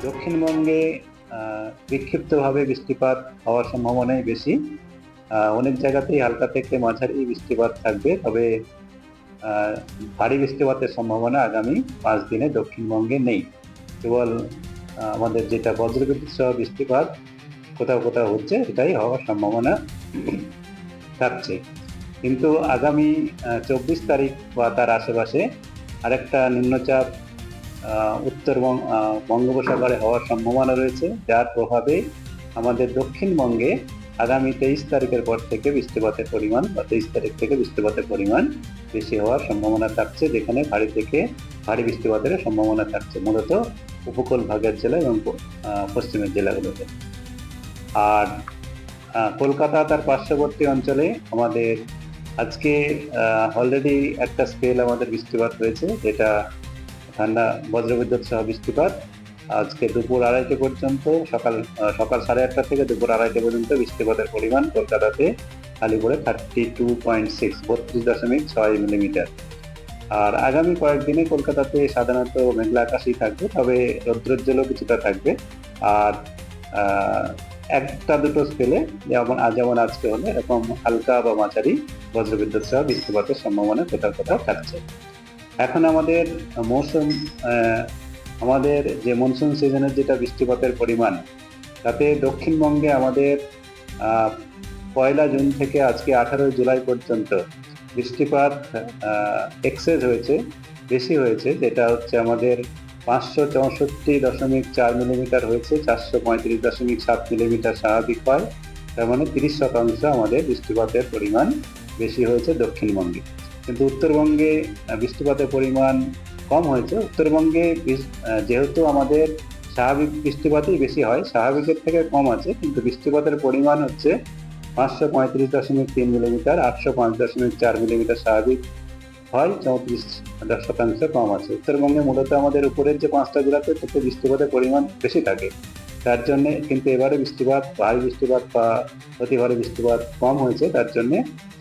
দক্ষিণবঙ্গে বিক্ষিপ্তভাবে বৃষ্টিপাত হওয়ার সম্ভাবনাই বেশি। অনেক জায়গাতেই হালকা থেকে মাঝারি বৃষ্টিপাত থাকবে, তবে আহ, ভারী বৃষ্টিপাতের সম্ভাবনা আগামী 5 দিনে দক্ষিণবঙ্গে নেই। কেবল আমাদের যেটা বজ্রবিদ্যুৎ সহ বৃষ্টিপাত কোথাও কোথাও হচ্ছে, এটাই হওয়ার সম্ভাবনা থাকছে। কিন্তু আগামী 24 তারিখ বা তার আশেপাশে আরেকটা নিম্নচাপ বঙ্গোপসাগরে হওয়ার সম্ভাবনা রয়েছে, যার প্রভাবে আমাদের দক্ষিণবঙ্গে আগামী 23 তারিখের পর থেকে বৃষ্টিপাতের পরিমাণ বা 23 তারিখ থেকে বৃষ্টিপাতের পরিমাণ বেশি হওয়ার সম্ভাবনা থাকছে, যেখানে ভারী থেকে ভারী বৃষ্টিপাতের সম্ভাবনা থাকছে মূলত উপকূল ভাগের জেলা এবং পশ্চিমের জেলাগুলোতে। আর কলকাতা তার পার্শ্ববর্তী অঞ্চলে আমাদের আজকে অলরেডি একটা স্পেল আমাদের বৃষ্টিপাত হয়েছে, যেটা ঠান্ডা বজ্রবিদ্যুৎ সহ বৃষ্টিপাত। আজকে দুপুর 2:30 পর্যন্ত, সকাল সকাল 8:30 থেকে দুপুর 2:30 পর্যন্ত বৃষ্টিপাতের পরিমাণ কলকাতাতে আলিপুরে 32.6 32.6 মিলিমিটার। আর আগামী কয়েকদিনে কলকাতাতে সাধারণত মেঘলা আকাশই থাকবে, তবে রৌদ্রোজ্জ্বলও কিছুটা থাকবে। আর একটা দুটো স্পেলে যেমন আজকে হলে এরকম হালকা বা মাঝারি বজ্রবিদ্যুৎ সহ বৃষ্টিপাতের সম্ভাবনা কোথাও কোথাও থাকছে। এখন আমাদের মৌসুম আমাদের যে মনসুন সিজনের যেটা বৃষ্টিপাতের পরিমাণ, তাতে দক্ষিণবঙ্গে আমাদের 1 জুন থেকে আজকে 18 জুলাই পর্যন্ত বৃষ্টিপাত এক্সেস হয়েছে, বেশি হয়েছে, যেটা হচ্ছে আমাদের 564.4 মিলিমিটার হয়েছে, 435.7 মিলিমিটার স্বাভাবিক হয়। তার মানে 30% আমাদের বৃষ্টিপাতের পরিমাণ বেশি হয়েছে দক্ষিণবঙ্গে। কিন্তু উত্তরবঙ্গে বৃষ্টিপাতের পরিমাণ কম হয়েছে। উত্তরবঙ্গে যেহেতু আমাদের স্বাভাবিক বৃষ্টিপাতই বেশি হয়, স্বাভাবিকের থেকে কম আছে, কিন্তু বৃষ্টিপাতের পরিমাণ হচ্ছে 535.3 মিলিমিটার, 805.4 মিলিমিটার স্বাভাবিক হয়, 34% কম আছে। উত্তরবঙ্গে মূলত আমাদের উপরের যে 5টা জেলাতে তাতে বৃষ্টিপাতের পরিমাণ বেশি থাকে, তার জন্য কিন্তু এবারে ভারী বৃষ্টিপাত বা অতি ভারী বৃষ্টিপাত কম হয়েছে, তার জন্য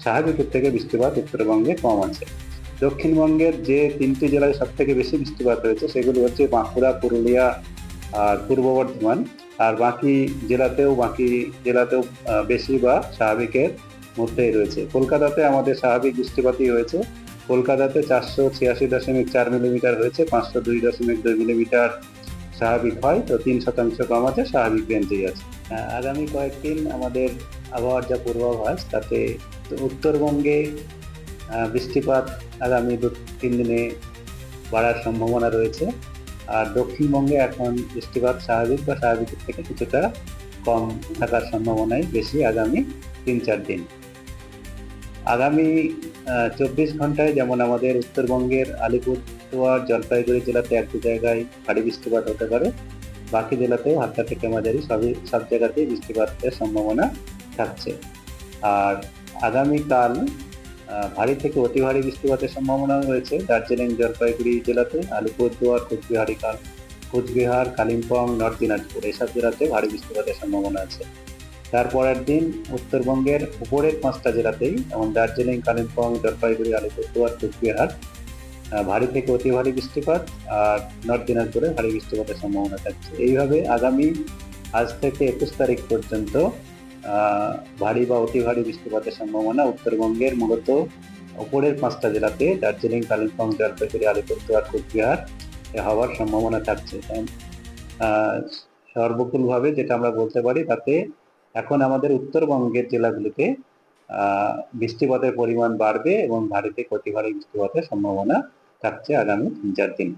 স্বাভাবিকের থেকে বৃষ্টিপাত উত্তরবঙ্গে কম আছে। দক্ষিণবঙ্গের যে 3টি জেলায় সব থেকে বেশি বৃষ্টিপাত হয়েছে সেগুলি হচ্ছে বাঁকুড়া, পুরুলিয়া আর পূর্ব বর্ধমান। আর বাকি জেলাতেও বেশি বা স্বাভাবিকের মধ্যেই রয়েছে। কলকাতাতে আমাদের স্বাভাবিক বৃষ্টিপাতই হয়েছে। কলকাতাতে 486.4 মিলিমিটার হয়েছে, 502.2 মিলিমিটার স্বাভাবিক হয়, তো 3% কম আছে, স্বাভাবিক রেঞ্জেই আছে। আগামী কয়েকদিন আমাদের আবহাওয়ার যা পূর্বাভাস, তাতে উত্তরবঙ্গে বৃষ্টিপাত আগামী 2-3 দিনে বাড়ার সম্ভাবনা রয়েছে। আর দক্ষিণবঙ্গে এখন বৃষ্টিপাত স্বাভাবিক বা স্বাভাবিকের থেকে কিছুটা কম থাকার সম্ভাবনাই বেশি আগামী 3-4 দিন। আগামী 24 ঘন্টায় যেমন আমাদের উত্তরবঙ্গের আলিপুরদুয়ার, জলপাইগুড়ি জেলাতে এক দু জায়গায় ভারী বৃষ্টিপাত হতে পারে, বাকি জেলাতেও হালকা থেকে মাঝারি সব জায়গাতেই বৃষ্টিপাতের সম্ভাবনা থাকছে। আর আগামীকাল ভারী থেকে অতি ভারী বৃষ্টিপাতের সম্ভাবনা রয়েছে দার্জিলিং, জলপাইগুড়ি জেলাতে, আলিপুরদুয়ার, কোচবিহার, কালিম্পং, নর্থ দিনাজপুর এসব জেলাতে ভারী বৃষ্টিপাতের সম্ভাবনা আছে। তারপরের দিন উত্তরবঙ্গের উপরের 5টা জেলাতেই, যেমন দার্জিলিং, কালিম্পং, জলপাইগুড়ি, আলিপুরদুয়ার, কোচবিহার ভারী থেকে অতি ভারী বৃষ্টিপাত, আর নর্থ দিনাজপুরে ভারী বৃষ্টিপাতের সম্ভাবনা থাকছে। এইভাবে আগামী আজ থেকে 21 তারিখ পর্যন্ত ভারী বা অতি ভারী বৃষ্টিপাতের সম্ভাবনা উত্তরবঙ্গের মূলত উপরের 5টা জেলাতে, দার্জিলিং, কালিম্পং, জলপাইগুড়ি, আলিপুরদুয়ার, কোচবিহার হওয়ার সম্ভাবনা থাকছে। সর্বকুলভাবে যেটা আমরা বলতে পারি, তাতে এখন আমাদের উত্তরবঙ্গের জেলাগুলিতে বৃষ্টিপাতের পরিমাণ বাড়বে এবং ভারী থেকে অতি ভারী বৃষ্টিপাতের সম্ভাবনা থাকছে আগামী 3-4 দিন।